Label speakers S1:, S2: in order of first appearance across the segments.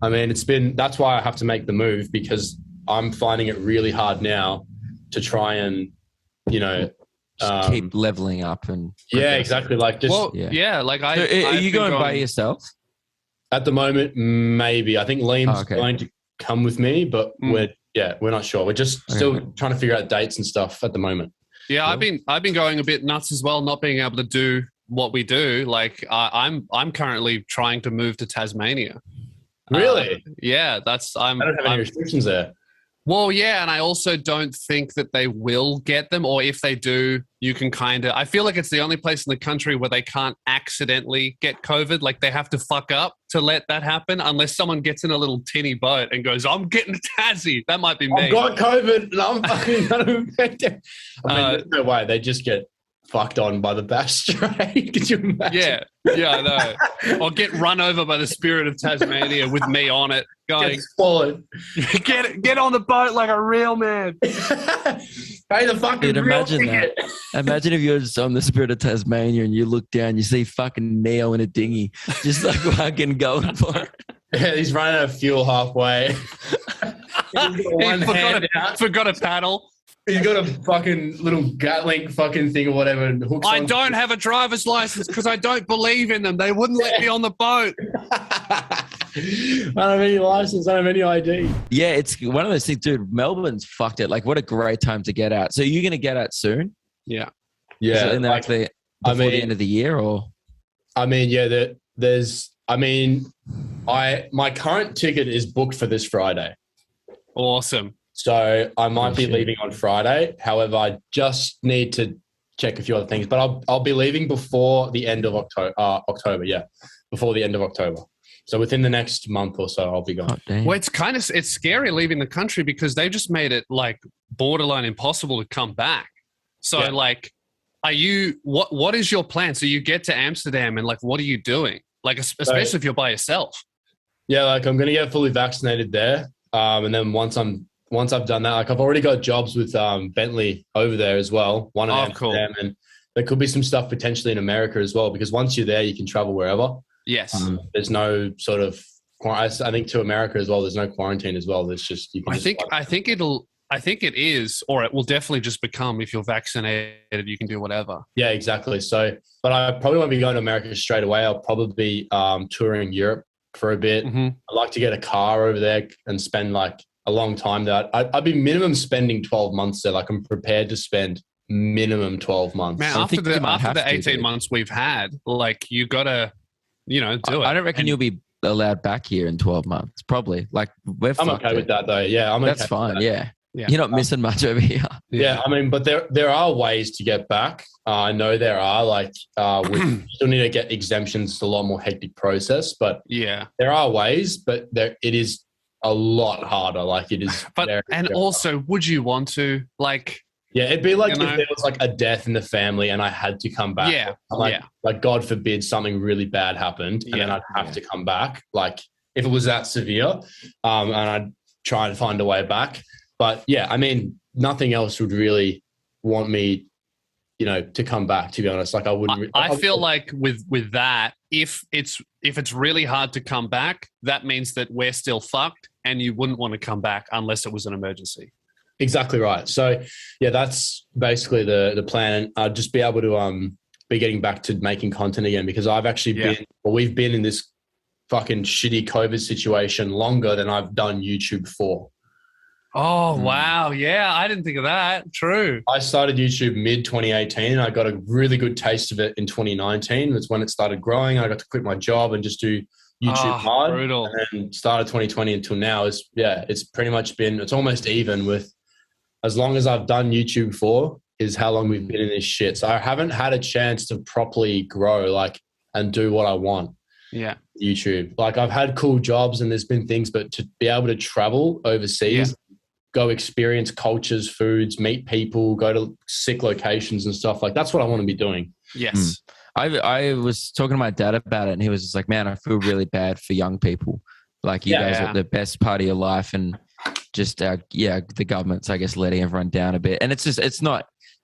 S1: I mean, that's why I have to make the move because I'm finding it really hard now to try and, you know,
S2: Just keep leveling up and
S1: yeah,
S2: progressing.
S1: exactly. Like just
S3: Well, yeah. Like
S2: So are you going by yourself?
S1: at the moment, maybe. I think Liam's
S2: okay.
S1: going to come with me, but we're not sure. We're just still trying to figure out dates and stuff at the moment.
S3: Yeah, I've been going a bit nuts as well, not being able to do what we do. Like I'm currently trying to move to Tasmania.
S1: Really?
S3: Yeah,
S1: I don't have any restrictions there.
S3: Well, yeah, and I also don't think that they will get them, or if they do, you can I feel like it's the only place in the country where they can't accidentally get COVID. Like they have to fuck up to let that happen, unless someone gets in a little tinny boat and goes, I'm getting to Tassie. That might be me.
S1: I've got COVID and I'm fucking going to infect it. I mean, there's no way. They just get fucked on by the Bass Strait. Could you imagine?
S3: Yeah, I know. Or get run over by the spirit of Tasmania with me on it. Going, get on the boat like a real man.
S1: Pay the fucking real ticket.
S2: Imagine if you're just on the Spirit of Tasmania and you look down, you see fucking Neo in a dinghy, just like fucking going for it.
S1: Yeah, he's running out of fuel halfway.
S3: Forgot a paddle.
S1: He's got a fucking little Gatling fucking thing or whatever. And hooks
S3: I don't have a driver's license because I don't believe in them. They wouldn't let me on the boat.
S1: I don't have any license. I don't have any ID.
S2: Yeah, it's one of those things, dude. Melbourne's fucked it. Like, what a great time to get out. So you're going to get out soon?
S3: Yeah.
S1: Yeah.
S2: In the the end of the year, or?
S1: I mean, yeah, my current ticket is booked for this Friday.
S3: Awesome.
S1: So I might be leaving on Friday. However, I just need to check a few other things. But I'll be leaving before the end of October. Yeah, before the end of October. So within the next month or so, I'll be gone.
S2: Oh,
S3: well, it's scary leaving the country because they just made it like borderline impossible to come back. So like, what is your plan? So you get to Amsterdam and like, what are you doing? Like, especially if you're by yourself.
S1: Yeah, like I'm going to get fully vaccinated there. And then once I've done that, like I've already got jobs with Bentley over there as well. One in Amsterdam, cool. And there could be some stuff potentially in America as well, because once you're there, you can travel wherever.
S3: Yes.
S1: There's no sort of, I think to America as well, there's no quarantine as well. There's just, you can
S3: I think it is, or it will definitely just become, if you're vaccinated, you can do whatever.
S1: Yeah, exactly. So, but I probably won't be going to America straight away. I'll probably be touring Europe for a bit.
S3: Mm-hmm.
S1: I'd like to get a car over there and spend like a long time there. I'd be minimum spending 12 months there. Like I'm prepared to spend minimum 12 months.
S3: Man, after the 18 months we've had, like you got to, do it.
S2: I don't reckon you'll be allowed back here in 12 months. Probably. Like
S1: I'm okay with that though. Yeah,
S2: That's fine. Yeah. You're not missing much over here.
S1: Yeah, I mean, but there are ways to get back. I know there are. Like, we still need to get exemptions. It's a lot more hectic process, but there are ways. But it is a lot harder. Like it is.
S3: But also, would you want to like?
S1: Yeah, it'd be like if there was like a death in the family and I had to come back.
S3: Yeah,
S1: like God forbid something really bad happened and then I'd have to come back. Like if it was that severe, and I'd try and find a way back. But yeah, I mean, nothing else would really want me, to come back. To be honest, like I wouldn't.
S3: I feel like with that, if it's really hard to come back, that means that we're still fucked, and you wouldn't want to come back unless it was an emergency.
S1: Exactly right. So yeah, that's basically the plan. I'd just be able to be getting back to making content again, because I've actually we've been in this fucking shitty COVID situation longer than I've done YouTube for.
S3: Oh, wow. Yeah, I didn't think of that. True.
S1: I started YouTube mid-2018 and I got a really good taste of it in 2019. That's when it started growing. I got to quit my job and just do YouTube hard.
S3: Brutal.
S1: And then started 2020 until now. It's pretty much been, it's almost even with as long as I've done YouTube for is how long we've been in this shit. So I haven't had a chance to properly grow and do what I want.
S3: Yeah.
S1: YouTube. Like I've had cool jobs and there's been things, but to be able to travel overseas, go experience cultures, foods, meet people, go to sick locations and stuff, like that's what I want to be doing.
S3: Yes.
S2: I was talking to my dad about it and he was just like, man, I feel really bad for young people. Like you guys are the best part of your life, and just the government's, I guess, letting everyone down a bit. And it's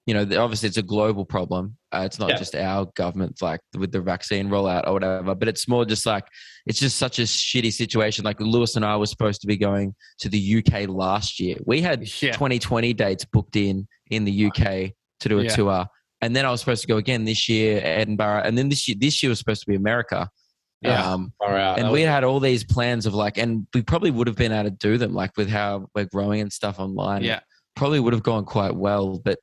S2: obviously it's a global problem. It's not just our government, like with the vaccine rollout or whatever, but it's more just like, it's just such a shitty situation. Like Lewis and I were supposed to be going to the UK last year. We had 2020 dates booked in the UK to do a tour. And then I was supposed to go again this year, Edinburgh. And then this year was supposed to be America.
S1: Yeah.
S2: And we had all these plans of like, and we probably would have been able to do them, like with how we're growing and stuff online.
S3: Yeah.
S2: Probably would have gone quite well, but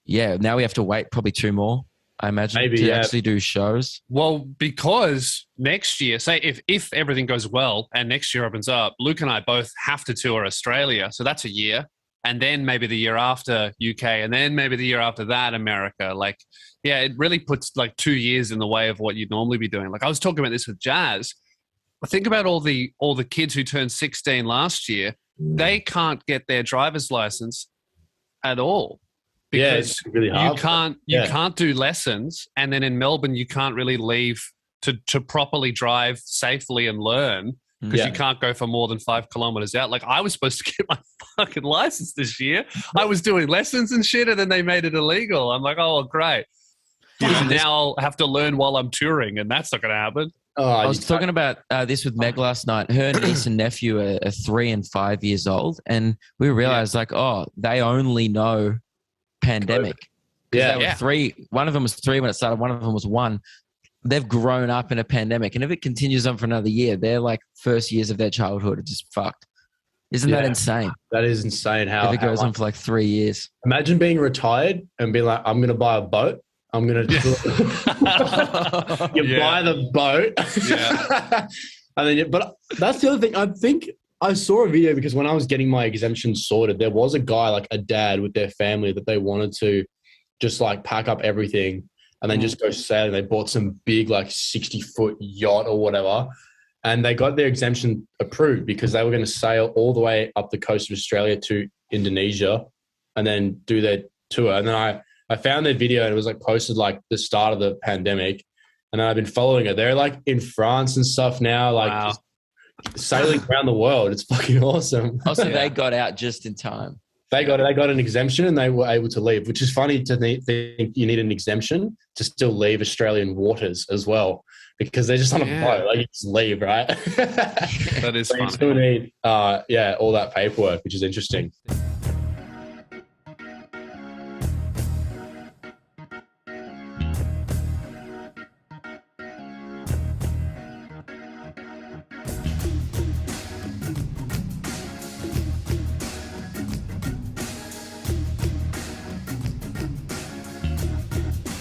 S2: yeah, now we have to wait probably 2 more, I imagine, to actually do shows.
S3: Well, because next year, say if everything goes well and next year opens up, Luke and I both have to tour Australia. So that's a year. And then maybe the year after UK, and then maybe the year after that, America. Like, yeah, it really puts like 2 years in the way of what you'd normally be doing. Like I was talking about this with Jazz. Think about all the kids who turned 16 last year. They can't get their driver's license at all. Because
S1: it's really hard.
S3: You can't do lessons, and then in Melbourne you can't really leave to properly drive safely and learn because you can't go for more than 5 kilometers out. Like I was supposed to get my fucking license this year. I was doing lessons and shit, and then they made it illegal. I'm like, oh great. Now I'll have to learn while I'm touring, and that's not going to happen.
S2: I was talking about this with Meg last night. Her niece and nephew are 3 and 5 years old, and we realized like, they only know pandemic. They were 3. One of them was 3 when it started. One of them was 1. They've grown up in a pandemic, and if it continues on for another year, they're like first years of their childhood are just fucked. Isn't that insane?
S1: That is insane. How
S2: if it goes on for like 3 years.
S1: Imagine being retired and being like, I'm going to buy a boat. I'm going to buy the boat. And then, but that's the other thing. I think I saw a video because when I was getting my exemption sorted, there was a guy, like a dad with their family, that they wanted to just like pack up everything and then just go sailing. They bought some big like 60-foot yacht or whatever. And they got their exemption approved because they were going to sail all the way up the coast of Australia to Indonesia and then do their tour. And then I found their video and it was like posted like the start of the pandemic. And then I've been following it. They're like in France and stuff now, like just sailing around the world. It's fucking awesome.
S2: Also, they got out just in time.
S1: They got an exemption and they were able to leave, which is funny to think you need an exemption to still leave Australian waters as well, because they're just on a boat. Like you just leave, right?
S3: That is funny.
S1: You still need, all that paperwork, which is interesting.